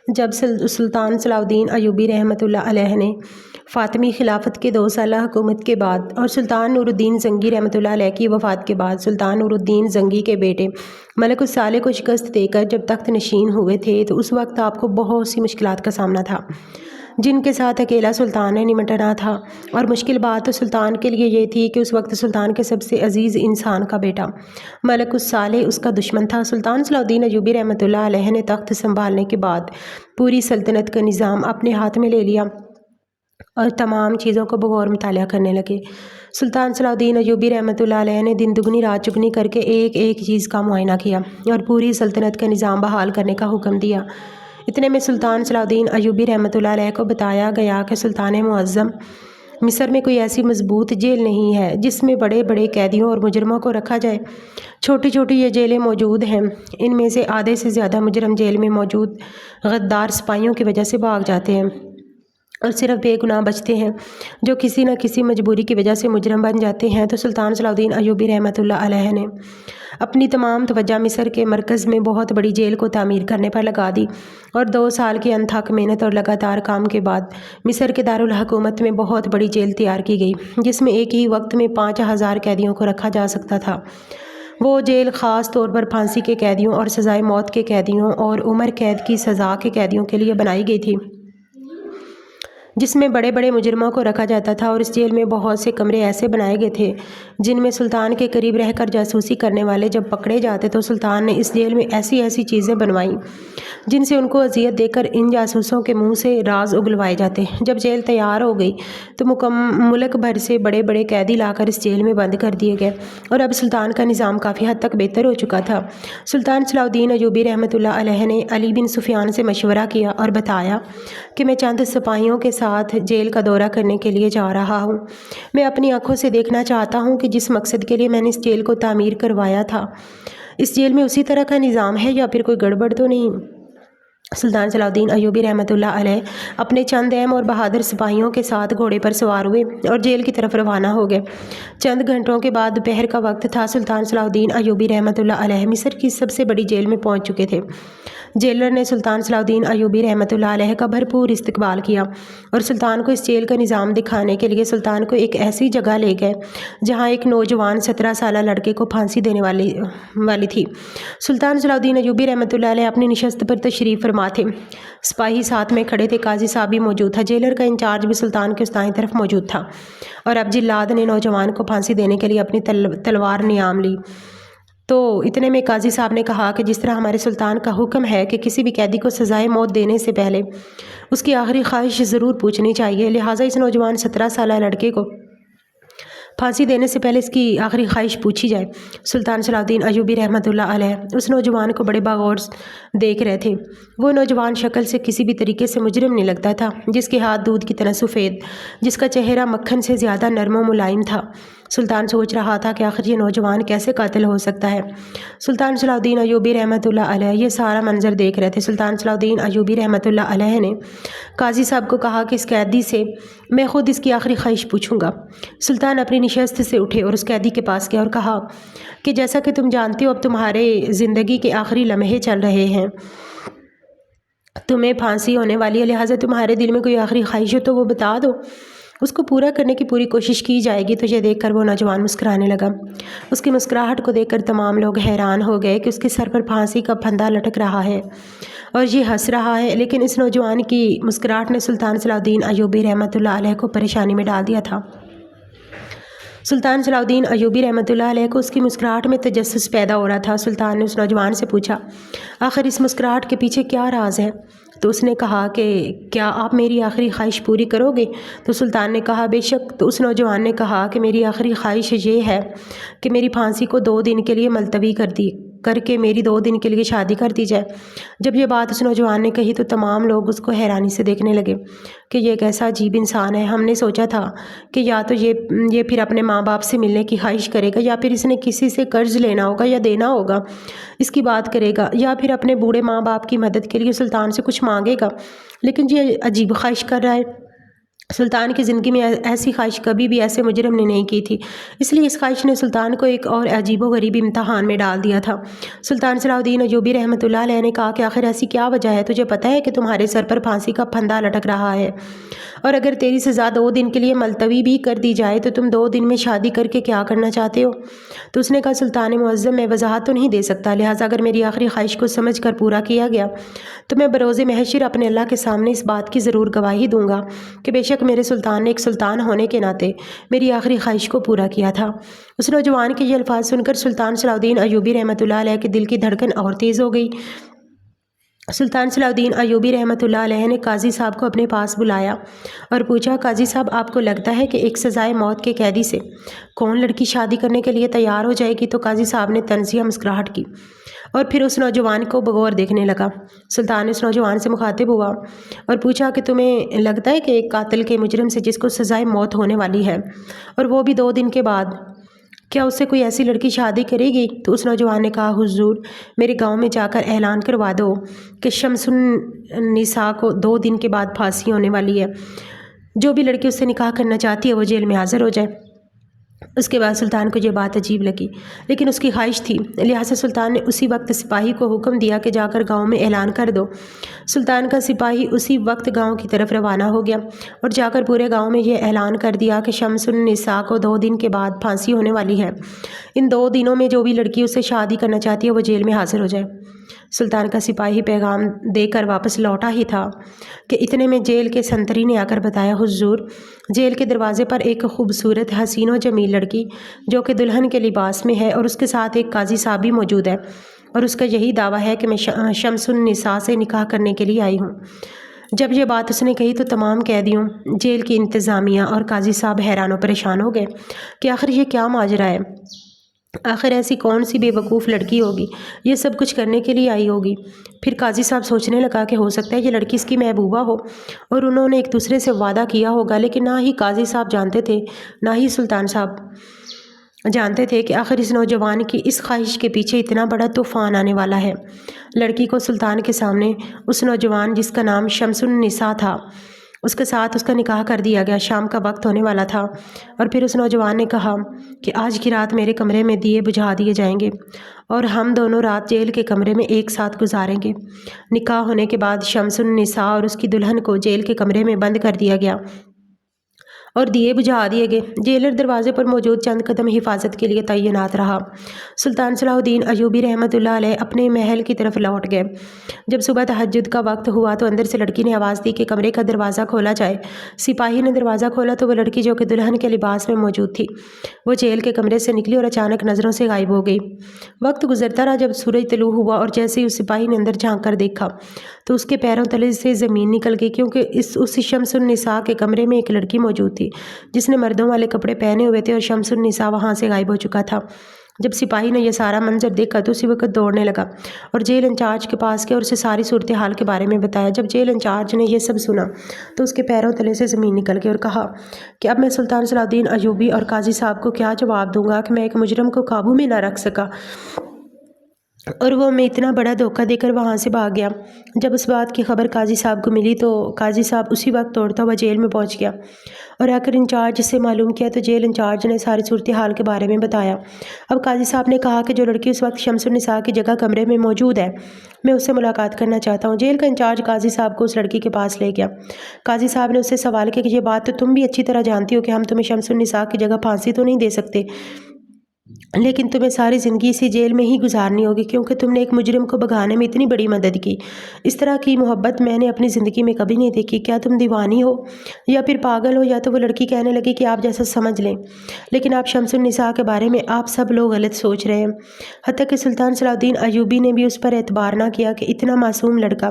جب سلطان صلاح الدین ایوبی رحمۃ اللہ علیہ نے فاطمی خلافت کے 2 سالہ حکومت کے بعد اور سلطان نور الدین زنگی رحمۃ اللہ علیہ کی وفات کے بعد سلطان نور الدین زنگی کے بیٹے ملک الصالح کو شکست دے کر جب تخت نشین ہوئے تھے تو اس وقت آپ کو بہت سی مشکلات کا سامنا تھا جن کے ساتھ اکیلا سلطان نے نمٹنا تھا، اور مشکل بات تو سلطان کے لیے یہ تھی کہ اس وقت سلطان کے سب سے عزیز انسان کا بیٹا ملک الصالح اس کا دشمن تھا۔ سلطان صلاح الدین ایوبی رحمۃ اللہ علیہ نے تخت سنبھالنے کے بعد پوری سلطنت کا نظام اپنے ہاتھ میں لے لیا اور تمام چیزوں کو بغور مطالعہ کرنے لگے۔ سلطان صلاح الدین ایوبی رحمۃ اللہ علیہ نے دن دگنی رات چگنی کر کے ایک ایک چیز کا معائنہ کیا اور پوری سلطنت کا نظام بحال کرنے کا حکم دیا۔ اتنے میں سلطان صلاح الدین ایوبی رحمۃ اللہ علیہ کو بتایا گیا کہ سلطان معظم مصر میں کوئی ایسی مضبوط جیل نہیں ہے جس میں بڑے بڑے قیدیوں اور مجرموں کو رکھا جائے۔ چھوٹی چھوٹی یہ جیلیں موجود ہیں، ان میں سے آدھے سے زیادہ مجرم جیل میں موجود غدار سپاہیوں کی وجہ سے بھاگ جاتے ہیں اور صرف بے گناہ بچتے ہیں جو کسی نہ کسی مجبوری کی وجہ سے مجرم بن جاتے ہیں۔ تو سلطان صلاح الدین ایوبی رحمۃ اللہ علیہ نے اپنی تمام توجہ مصر کے مرکز میں بہت بڑی جیل کو تعمیر کرنے پر لگا دی، اور 2 سال کی انتھک محنت اور لگاتار کام کے بعد مصر کے دارالحکومت میں بہت بڑی جیل تیار کی گئی جس میں ایک ہی وقت میں 5000 قیدیوں کو رکھا جا سکتا تھا۔ وہ جیل خاص طور پر پھانسی کے قیدیوں اور سزائے موت کے قیدیوں اور عمر قید کی سزا کے قیدیوں کے لیے بنائی گئی تھی، جس میں بڑے بڑے مجرموں کو رکھا جاتا تھا، اور اس جیل میں بہت سے کمرے ایسے بنائے گئے تھے جن میں سلطان کے قریب رہ کر جاسوسی کرنے والے جب پکڑے جاتے تو سلطان نے اس جیل میں ایسی ایسی چیزیں بنوائیں جن سے ان کو اذیت دے کر ان جاسوسوں کے منہ سے راز اگلوائے جاتے۔ جب جیل تیار ہو گئی تو ملک بھر سے بڑے بڑے قیدی لا کر اس جیل میں بند کر دیے گئے، اور اب سلطان کا نظام کافی حد تک بہتر ہو چکا تھا۔ سلطان صلاح الدین ایوبی رحمۃ اللہ علیہ نے علی بن سفیان سے مشورہ کیا اور بتایا کہ میں چند سپاہیوں کے ساتھ جیل کا دورہ کرنے کے لیے جا رہا ہوں۔ میں اپنی آنکھوں سے دیکھنا چاہتا ہوں کہ جس مقصد کے لیے میں نے اس جیل کو تعمیر کروایا تھا اس جیل میں اسی طرح کا نظام ہے یا پھر کوئی گڑبڑ تو نہیں۔ سلطان صلاح الدین ایوبی رحمۃ اللہ علیہ اپنے چند اہم اور بہادر سپاہیوں کے ساتھ گھوڑے پر سوار ہوئے اور جیل کی طرف روانہ ہو گئے۔ چند گھنٹوں کے بعد دوپہر کا وقت تھا۔ سلطان صلاح الدین ایوبی رحمۃ اللہ علیہ مصر کی سب سے بڑی جیل میں پہنچ چکے تھے۔ جیلر نے سلطان صلاح الدین ایوبی رحمۃ اللہ علیہ کا بھرپور استقبال کیا اور سلطان کو اس جیل کا نظام دکھانے کے لیے سلطان کو ایک ایسی جگہ لے گئے جہاں ایک نوجوان 17 سالہ لڑکے کو پھانسی دینے والی تھی۔ سلطان صلاح الدین ایوبی رحمۃ اللہ علیہ اپنی نشست پر تشریف فرما تھے، سپاہی ساتھ میں کھڑے تھے، قاضی صاحب بھی موجود تھا، جیلر کا انچارج بھی سلطان کے اس دائیں طرف موجود تھا، اور اب جلاد نے نوجوان کو پھانسی دینے کے لیے اپنی تلوار نیام لی۔ تو اتنے میں قاضی صاحب نے کہا کہ جس طرح ہمارے سلطان کا حکم ہے کہ کسی بھی قیدی کو سزائے موت دینے سے پہلے اس کی آخری خواہش ضرور پوچھنی چاہیے، لہٰذا اس نوجوان 17 سالہ لڑکے کو پھانسی دینے سے پہلے اس کی آخری خواہش پوچھی جائے۔ سلطان صلاح الدین ایوبی رحمۃ اللہ علیہ اس نوجوان کو بڑے باغور دیکھ رہے تھے۔ وہ نوجوان شکل سے کسی بھی طریقے سے مجرم نہیں لگتا تھا، جس کے ہاتھ دودھ کی طرح سفید، جس کا چہرہ مکھن سے زیادہ نرم و ملائم تھا۔ سلطان سوچ رہا تھا کہ آخر یہ نوجوان کیسے قاتل ہو سکتا ہے۔ سلطان صلاح الدین ایوبی رحمۃ اللہ علیہ یہ سارا منظر دیکھ رہے تھے۔ سلطان صلاح الدین ایوبی رحمۃ اللہ علیہ نے قاضی صاحب کو کہا کہ اس قیدی سے میں خود اس کی آخری خواہش پوچھوں گا۔ سلطان اپنی نشست سے اٹھے اور اس قیدی کے پاس گیا اور کہا کہ جیسا کہ تم جانتے ہو اب تمہارے زندگی کے آخری لمحے چل رہے ہیں، تمہیں پھانسی ہونے والی ہے، لہٰذا تمہارے دل میں کوئی آخری خواہش ہو تو وہ بتا دو، اس کو پورا کرنے کی پوری کوشش کی جائے گی۔ تو یہ دیکھ کر وہ نوجوان مسکرانے لگا۔ اس کی مسکراہٹ کو دیکھ کر تمام لوگ حیران ہو گئے کہ اس کے سر پر پھانسی کا پھندا لٹک رہا ہے اور یہ ہنس رہا ہے، لیکن اس نوجوان کی مسکراہٹ نے سلطان صلاح الدین ایوبی رحمۃ اللہ علیہ کو پریشانی میں ڈال دیا تھا۔ سلطان صلاح الدین ایوبی رحمۃ اللہ علیہ کو اس کی مسکراہٹ میں تجسس پیدا ہو رہا تھا۔ سلطان نے اس نوجوان سے پوچھا، آخر اس مسکراہٹ کے پیچھے کیا راز ہے؟ تو اس نے کہا کہ کیا آپ میری آخری خواہش پوری کرو گے؟ تو سلطان نے کہا بے شک۔ تو اس نوجوان نے کہا کہ میری آخری خواہش یہ ہے کہ میری پھانسی کو 2 دن کے لیے ملتوی کر کے میری 2 دن کے لیے شادی کر دی جائے۔ جب یہ بات اس نوجوان نے کہی تو تمام لوگ اس کو حیرانی سے دیکھنے لگے کہ یہ کیسا عجیب انسان ہے۔ ہم نے سوچا تھا کہ یا تو یہ پھر اپنے ماں باپ سے ملنے کی خواہش کرے گا، یا پھر اس نے کسی سے قرض لینا ہوگا یا دینا ہوگا اس کی بات کرے گا، یا پھر اپنے بوڑھے ماں باپ کی مدد کے لیے سلطان سے کچھ مانگے گا، لیکن یہ عجیب خواہش کر رہا ہے۔ سلطان کی زندگی میں ایسی خواہش کبھی بھی ایسے مجرم نے نہیں کی تھی، اس لیے اس خواہش نے سلطان کو ایک اور عجیب و غریب امتحان میں ڈال دیا تھا۔ سلطان صلاح الدین ایوبی رحمۃ اللہ علیہ نے کہا کہ آخر ایسی کیا وجہ ہے؟ تجھے پتہ ہے کہ تمہارے سر پر پھانسی کا پھندا لٹک رہا ہے، اور اگر تیری سزا 2 دن کے لیے ملتوی بھی کر دی جائے تو تم 2 دن میں شادی کر کے کیا کرنا چاہتے ہو؟ تو اس نے کہا سلطان معظم، میں وضاحت تو نہیں دے سکتا، لہٰذا اگر میری آخری خواہش کو سمجھ کر پورا کیا گیا تو میں بروز محشر اپنے اللہ کے سامنے اس بات کی ضرور گواہی دوں گا کہ بے شک میرے سلطان نے ایک سلطان ہونے کے ناطے میری آخری خواہش کو پورا کیا تھا۔ اس نوجوان کے یہ الفاظ سن کر سلطان صلاح الدین ایوبی رحمۃ اللہ علیہ کے دل کی دھڑکن اور تیز ہو گئی۔ سلطان صلاح الدین ایوبی رحمۃ اللہ علیہ نے قاضی صاحب کو اپنے پاس بلایا اور پوچھا، قاضی صاحب آپ کو لگتا ہے کہ ایک سزائے موت کے قیدی سے کون لڑکی شادی کرنے کے لیے تیار ہو جائے گی؟ تو قاضی صاحب نے طنزیہ مسکراہٹ کی اور پھر اس نوجوان کو بغور دیکھنے لگا۔ سلطان نے اس نوجوان سے مخاطب ہوا اور پوچھا کہ تمہیں لگتا ہے کہ ایک قاتل کے مجرم سے جس کو سزائے موت ہونے والی ہے اور وہ بھی 2 دن کے بعد، کیا اس سے کوئی ایسی لڑکی شادی کرے گی؟ تو اس نوجوان نے کہا، حضور میرے گاؤں میں جا کر اعلان کروا دو کہ شمس النساء کو 2 دن کے بعد پھانسی ہونے والی ہے، جو بھی لڑکی اس سے نکاح کرنا چاہتی ہے وہ جیل میں حاضر ہو جائے۔ اس کے بعد سلطان کو یہ بات عجیب لگی، لیکن اس کی خواہش تھی، لہٰذا سلطان نے اسی وقت سپاہی کو حکم دیا کہ جا کر گاؤں میں اعلان کر دو۔ سلطان کا سپاہی اسی وقت گاؤں کی طرف روانہ ہو گیا اور جا کر پورے گاؤں میں یہ اعلان کر دیا کہ شمس النساء کو 2 دن کے بعد پھانسی ہونے والی ہے، ان 2 دنوں میں جو بھی لڑکی اس سے شادی کرنا چاہتی ہے وہ جیل میں حاضر ہو جائے۔ سلطان کا سپاہی پیغام دے کر واپس لوٹا ہی تھا کہ اتنے میں جیل کے سنتری نے آ کر بتایا، حضور جیل کے دروازے پر ایک خوبصورت حسین و جمیل لڑکی جو کہ دلہن کے لباس میں ہے اور اس کے ساتھ ایک قاضی صاحب بھی موجود ہے، اور اس کا یہی دعویٰ ہے کہ میں شمس النساء سے نکاح کرنے کے لیے آئی ہوں۔ جب یہ بات اس نے کہی تو تمام قیدیوں، جیل کی انتظامیہ اور قاضی صاحب حیران و پریشان ہو گئے کہ آخر یہ کیا ماجرا ہے، آخر ایسی کون سی بے وقوف لڑکی ہوگی یہ سب کچھ کرنے کے لیے آئی ہوگی۔ پھر قاضی صاحب سوچنے لگا کہ ہو سکتا ہے یہ لڑکی اس کی محبوبہ ہو اور انہوں نے ایک دوسرے سے وعدہ کیا ہوگا، لیکن نہ ہی قاضی صاحب جانتے تھے نہ ہی سلطان صاحب جانتے تھے کہ آخر اس نوجوان کی اس خواہش کے پیچھے اتنا بڑا طوفان آنے والا ہے۔ لڑکی کو سلطان کے سامنے اس نوجوان جس کا نام شمس النساء تھا اس کے ساتھ اس کا نکاح کر دیا گیا۔ شام کا وقت ہونے والا تھا اور پھر اس نوجوان نے کہا کہ آج کی رات میرے کمرے میں دیے بجھا دیے جائیں گے اور ہم دونوں رات جیل کے کمرے میں ایک ساتھ گزاریں گے۔ نکاح ہونے کے بعد شمس النساء اور اس کی دلہن کو جیل کے کمرے میں بند کر دیا گیا اور دیے بجھا دیے گئے۔ جیلر دروازے پر موجود چند قدم حفاظت کے لیے تعینات رہا۔ سلطان صلاح الدین ایوبی رحمۃ اللہ علیہ اپنے محل کی طرف لوٹ گئے۔ جب صبح تہجد کا وقت ہوا تو اندر سے لڑکی نے آواز دی کہ کمرے کا دروازہ کھولا جائے۔ سپاہی نے دروازہ کھولا تو وہ لڑکی جو کہ دلہن کے لباس میں موجود تھی وہ جیل کے کمرے سے نکلی اور اچانک نظروں سے غائب ہو گئی۔ وقت گزرتا رہا، جب سورج طلوع ہوا اور جیسے ہی اس سپاہی نے اندر جھانک کر دیکھا تو اس کے پیروں تلے سے زمین نکل گئی، کیونکہ اس شمس النساء کے کمرے میں ایک لڑکی موجود تھی جس نے مردوں والے کپڑے پہنے ہوئے تھے اور شمس النساء وہاں سے غائب ہو چکا تھا۔ جب سپاہی نے یہ سارا منظر دیکھا تو اسی وقت دوڑنے لگا اور جیل انچارج کے پاس گیا اور اسے ساری صورتحال کے بارے میں بتایا۔ جب جیل انچارج نے یہ سب سنا تو اس کے پیروں تلے سے زمین نکل گئی اور کہا کہ اب میں سلطان صلاح الدین ایوبی اور قاضی صاحب کو کیا جواب دوں گا کہ میں ایک مجرم کو قابو میں نہ رکھ سکا اور وہ میں اتنا بڑا دھوکہ دے کر وہاں سے بھاگ گیا۔ جب اس بات کی خبر قاضی صاحب کو ملی تو قاضی صاحب اسی وقت دوڑتا ہوا جیل میں پہنچ گیا اور آ کر انچارج سے معلوم کیا تو جیل انچارج نے ساری صورتحال کے بارے میں بتایا۔ اب قاضی صاحب نے کہا کہ جو لڑکی اس وقت شمس النساء کی جگہ کمرے میں موجود ہے میں اس سے ملاقات کرنا چاہتا ہوں۔ جیل کا انچارج قاضی صاحب کو اس لڑکی کے پاس لے گیا۔ قاضی صاحب نے اس سے سوال کیا کہ یہ بات تو تم بھی اچھی طرح جانتی ہو کہ ہم تمہیں شمس النساء کی جگہ پھانسی تو نہیں دے سکتے، لیکن تمہیں ساری زندگی اسی جیل میں ہی گزارنی ہوگی کیونکہ تم نے ایک مجرم کو بھگانے میں اتنی بڑی مدد کی۔ اس طرح کی محبت میں نے اپنی زندگی میں کبھی نہیں دیکھی۔ کیا تم دیوانی ہو یا پھر پاگل ہو؟ یا تو وہ لڑکی کہنے لگی کہ آپ جیسا سمجھ لیں، لیکن آپ شمس النساء کے بارے میں آپ سب لوگ غلط سوچ رہے ہیں۔ حتیٰ کہ سلطان صلاح الدین ایوبی نے بھی اس پر اعتبار نہ کیا کہ اتنا معصوم لڑکا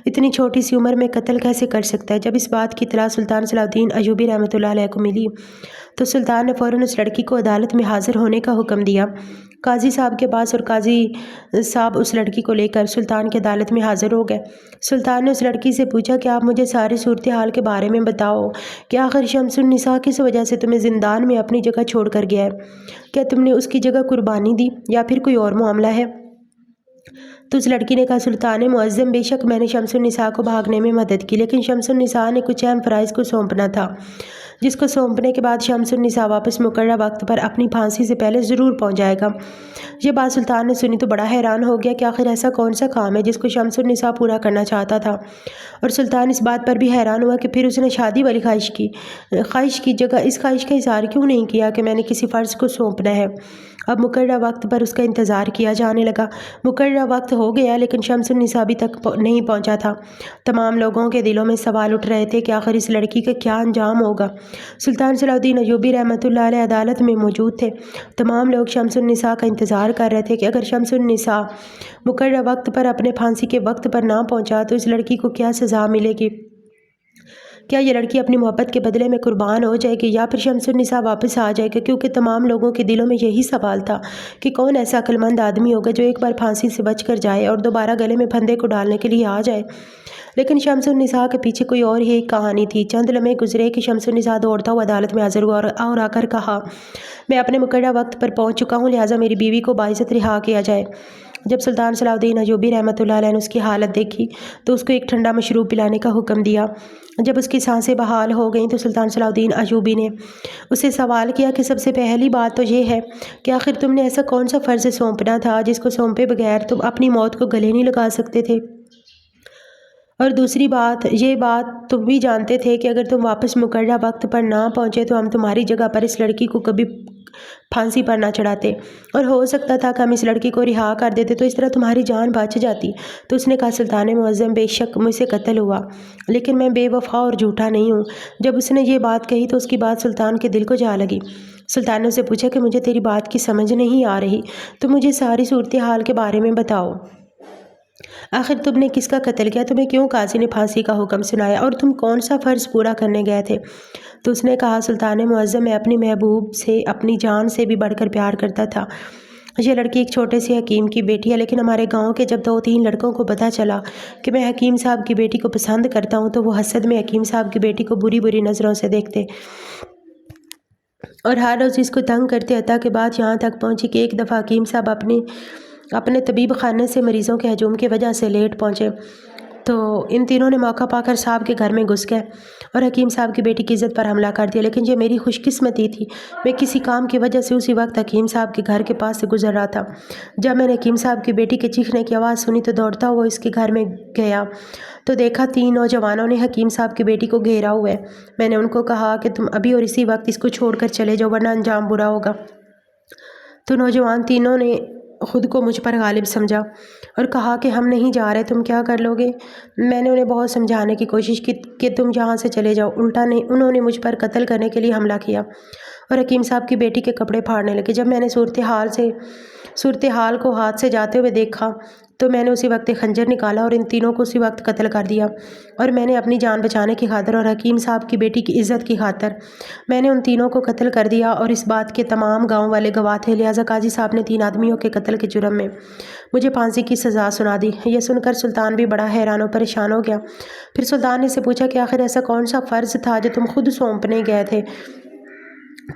اتنی چھوٹی سی عمر میں قتل کیسے کر سکتا ہے۔ جب اس بات کی اطلاع سلطان صلاح الدین ایوبی رحمۃ اللہ علیہ کو ملی تو سلطان نے فوراً اس لڑکی کو عدالت میں حاضر ہونے کا حکم دیا قاضی صاحب کے پاس، اور قاضی صاحب اس لڑکی کو لے کر سلطان کی عدالت میں حاضر ہو گئے۔ سلطان نے اس لڑکی سے پوچھا کہ آپ مجھے ساری صورتحال کے بارے میں بتاؤ کہ آخر شمس النساء کس وجہ سے تمہیں زندان میں اپنی جگہ چھوڑ کر گیا ہے؟ کیا تم نے اس کی جگہ قربانی دی یا پھر کوئی اور معاملہ ہے؟ تو اس لڑکی نے کہا سلطان معظم بے شک میں نے شمس النساء کو بھاگنے میں مدد کی، لیکن شمس النساء نے کچھ اہم فرائض کو سونپنا تھا جس کو سونپنے کے بعد شمس النساء واپس مقررہ وقت پر اپنی پھانسی سے پہلے ضرور پہنچ جائے گا۔ یہ بات سلطان نے سنی تو بڑا حیران ہو گیا کہ آخر ایسا کون سا کام ہے جس کو شمس النساء پورا کرنا چاہتا تھا، اور سلطان اس بات پر بھی حیران ہوا کہ پھر اس نے شادی والی خواہش کی جگہ اس خواہش کا اظہار کیوں نہیں کیا کہ میں نے کسی فرض کو سونپنا ہے۔ اب مقررہ وقت پر اس کا انتظار کیا جانے لگا۔ مقررہ وقت ہو گیا لیکن شمس النساء ابھی تک نہیں پہنچا تھا۔ تمام لوگوں کے دلوں میں سوال اٹھ رہے تھے کہ آخر اس لڑکی کا کیا انجام ہوگا۔ سلطان صلاح الدین ایوبی رحمۃ اللہ علیہ عدالت میں موجود تھے۔ تمام لوگ شمس النساء کا انتظار کر رہے تھے کہ اگر شمس النساء مقررہ وقت پر اپنے پھانسی کے وقت پر نہ پہنچا تو اس لڑکی کو کیا سزا ملے گی۔ کیا یہ لڑکی اپنی محبت کے بدلے میں قربان ہو جائے گی یا پھر شمس النساء واپس آ جائے گی، کیونکہ تمام لوگوں کے دلوں میں یہی سوال تھا کہ کون ایسا عقل مند آدمی ہوگا جو ایک بار پھانسی سے بچ کر جائے اور دوبارہ گلے میں پھندے کو ڈالنے کے لیے آ جائے۔ لیکن شمس النساء کے پیچھے کوئی اور ہی ایک کہانی تھی۔ چند لمحے گزرے کہ شمس النساء دوڑتا ہوا عدالت میں حاضر ہوا اور آ کر کہا، میں اپنے مقررہ وقت پر پہنچ چکا ہوں، لہٰذا میری بیوی کو باعزت رہا کیا جائے۔ جب سلطان صلاح الدین ایوبی رحمۃ اللہ علیہ نے اس کی حالت دیکھی تو اس کو ایک ٹھنڈا مشروب پلانے کا حکم دیا۔ جب اس کی سانسیں بحال ہو گئیں تو سلطان صلاح الدین ایوبی نے اس سے سوال کیا کہ سب سے پہلی بات تو یہ ہے کہ آخر تم نے ایسا کون سا فرض سونپنا تھا جس کو سونپے بغیر تم اپنی موت کو گلے نہیں لگا سکتے تھے، اور دوسری بات یہ بات تم بھی جانتے تھے کہ اگر تم واپس مقررہ وقت پر نہ پہنچے تو ہم تمہاری جگہ پر اس لڑکی کو کبھی پھانسی پر نہ چڑھاتے، اور ہو سکتا تھا کہ ہم اس لڑکی کو رہا کر دیتے تو اس طرح تمہاری جان بچ جاتی۔ تو اس نے کہا سلطان معظم بے شک مجھ سے قتل ہوا، لیکن میں بے وفا اور جھوٹا نہیں ہوں۔ جب اس نے یہ بات کہی تو اس کی بات سلطان کے دل کو جا لگی۔ سلطان نے اسے پوچھا کہ مجھے تیری بات کی سمجھ نہیں آ رہی، تو مجھے ساری صورتحال کے بارے میں بتاؤ۔ آخر تم نے کس کا قتل کیا، تمہیں کیوں قاضی نے پھانسی کا حکم سنایا، اور تم کون سا فرض پورا کرنے گئے تھے؟ تو اس نے کہا سلطان معظم میں اپنی محبوب سے اپنی جان سے بھی بڑھ کر پیار کرتا تھا۔ یہ لڑکی ایک چھوٹے سے حکیم کی بیٹی ہے، لیکن ہمارے گاؤں کے جب 2-3 لڑکوں کو پتہ چلا کہ میں حکیم صاحب کی بیٹی کو پسند کرتا ہوں تو وہ حسد میں حکیم صاحب کی بیٹی کو بری نظروں سے دیکھتے اور ہر روز اس کو تنگ کرتے، حتیٰ کہ بات یہاں تک پہنچی کہ ایک دفعہ حکیم صاحب اپنے طبیب خانے سے مریضوں کے ہجوم کی وجہ سے لیٹ پہنچے تو ان تینوں نے موقع پا کر صاحب کے گھر میں گھس گئے اور حکیم صاحب کی بیٹی کی عزت پر حملہ کر دیا۔ لیکن یہ میری خوش قسمتی تھی، میں کسی کام کی وجہ سے اسی وقت حکیم صاحب کے گھر کے پاس سے گزر رہا تھا۔ جب میں نے حکیم صاحب کی بیٹی کے چیخنے کی آواز سنی تو دوڑتا ہوا اس کے گھر میں گیا تو دیکھا 3 نوجوانوں نے حکیم صاحب کی بیٹی کو گھیرا ہوا ہے۔ میں نے ان کو کہا کہ تم ابھی اور اسی وقت اس کو چھوڑ کر چلے جاؤ ورنہ انجام برا ہوگا۔ تو نوجوان تینوں نے خود کو مجھ پر غالب سمجھا اور کہا کہ ہم نہیں جا رہے، تم کیا کر لو گے؟ میں نے انہیں بہت سمجھانے کی کوشش کی کہ تم یہاں سے چلے جاؤ، الٹا انہوں نے مجھ پر قتل کرنے کے لیے حملہ کیا اور حکیم صاحب کی بیٹی کے کپڑے پھاڑنے لگے۔ جب میں نے صورتحال کو ہاتھ سے جاتے ہوئے دیکھا تو میں نے اسی وقت ایک خنجر نکالا اور ان تینوں کو اسی وقت قتل کر دیا، اور میں نے اپنی جان بچانے کی خاطر اور حکیم صاحب کی بیٹی کی عزت کی خاطر میں نے ان تینوں کو قتل کر دیا، اور اس بات کے تمام گاؤں والے گواہ تھے، لہٰذا قاضی صاحب نے 3 آدمیوں کے قتل کے جرم میں مجھے پھانسی کی سزا سنا دی۔ یہ سن کر سلطان بھی بڑا حیران و پریشان ہو گیا۔ پھر سلطان نے اسے پوچھا کہ آخر ایسا کون سا فرض تھا جو تم خود سونپنے گئے تھے؟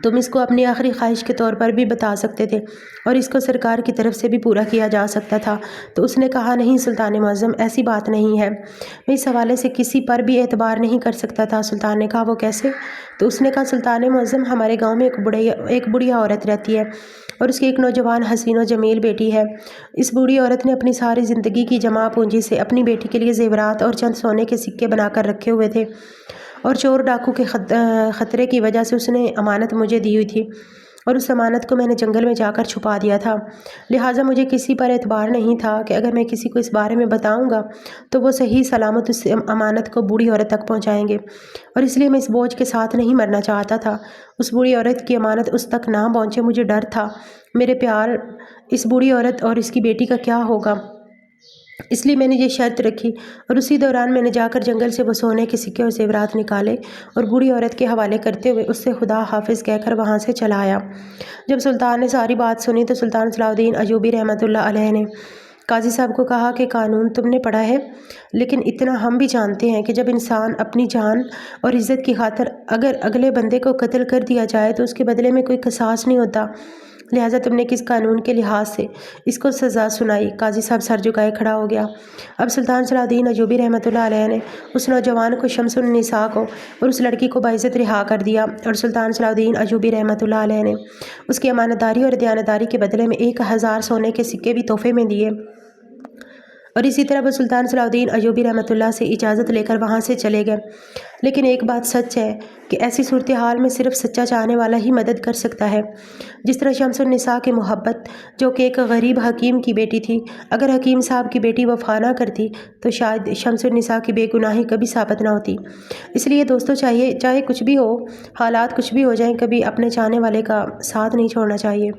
تم اس کو اپنی آخری خواہش کے طور پر بھی بتا سکتے تھے اور اس کو سرکار کی طرف سے بھی پورا کیا جا سکتا تھا۔ تو اس نے کہا نہیں سلطان معظم ایسی بات نہیں ہے، میں اس حوالے سے کسی پر بھی اعتبار نہیں کر سکتا تھا۔ سلطان نے کہا وہ کیسے؟ تو اس نے کہا سلطان معظم ہمارے گاؤں میں ایک بوڑھی عورت رہتی ہے اور اس کی ایک نوجوان حسین و جمیل بیٹی ہے۔ اس بوڑھی عورت نے اپنی ساری زندگی کی جمع پونجی سے اپنی بیٹی کے لیے زیورات اور چند سونے کے سکے بنا کر رکھے ہوئے تھے، اور چور ڈاکو کے خطرے کی وجہ سے اس نے امانت مجھے دی ہوئی تھی اور اس امانت کو میں نے جنگل میں جا کر چھپا دیا تھا، لہٰذا مجھے کسی پر اعتبار نہیں تھا کہ اگر میں کسی کو اس بارے میں بتاؤں گا تو وہ صحیح سلامت اس امانت کو بوڑھی عورت تک پہنچائیں گے، اور اس لیے میں اس بوجھ کے ساتھ نہیں مرنا چاہتا تھا۔ اس بوڑھی عورت کی امانت اس تک نہ پہنچے، مجھے ڈر تھا میرے پیار اس بوڑھی عورت اور اس کی بیٹی کا کیا ہوگا، اس لیے میں نے یہ شرط رکھی، اور اسی دوران میں نے جا کر جنگل سے وہ سونے کے سکے اور زیورات نکالے اور بوڑھی عورت کے حوالے کرتے ہوئے اس سے خدا حافظ کہہ کر وہاں سے چلا آیا۔ جب سلطان نے ساری بات سنی تو سلطان صلاح الدین ایوبی رحمۃ اللہ علیہ نے قاضی صاحب کو کہا کہ قانون تم نے پڑھا ہے، لیکن اتنا ہم بھی جانتے ہیں کہ جب انسان اپنی جان اور عزت کی خاطر اگر اگلے بندے کو قتل کر دیا جائے تو اس کے بدلے میں کوئی قصاص نہیں ہوتا۔ لہٰذا تم نے کس قانون کے لحاظ سے اس کو سزا سنائی؟ قاضی صاحب سر جھکائے کھڑا ہو گیا۔ اب سلطان صلاح الدین ایوبی رحمۃ اللہ علیہ نے اس نوجوان کو، شمس النساء کو اور اس لڑکی کو باعزت رہا کر دیا، اور سلطان صلاح الدین ایوبی رحمۃ اللہ علیہ نے اس کی امانت داری اور دیانتداری کے بدلے میں 1000 سونے کے سکے بھی تحفے میں دیے، اور اسی طرح وہ سلطان صلاح الدین ایوبی رحمۃ اللہ سے اجازت لے کر وہاں سے چلے گئے۔ لیکن ایک بات سچ ہے کہ ایسی صورتحال میں صرف سچا چاہنے والا ہی مدد کر سکتا ہے۔ جس طرح شمس النساء کی محبت، جو کہ ایک غریب حکیم کی بیٹی تھی، اگر حکیم صاحب کی بیٹی وفا نہ کرتی تو شاید شمس النساء کی بے گناہی کبھی ثابت نہ ہوتی۔ اس لیے دوستو، چاہے کچھ بھی ہو، حالات کچھ بھی ہو جائیں، کبھی اپنے چاہنے والے کا ساتھ نہیں چھوڑنا چاہیے۔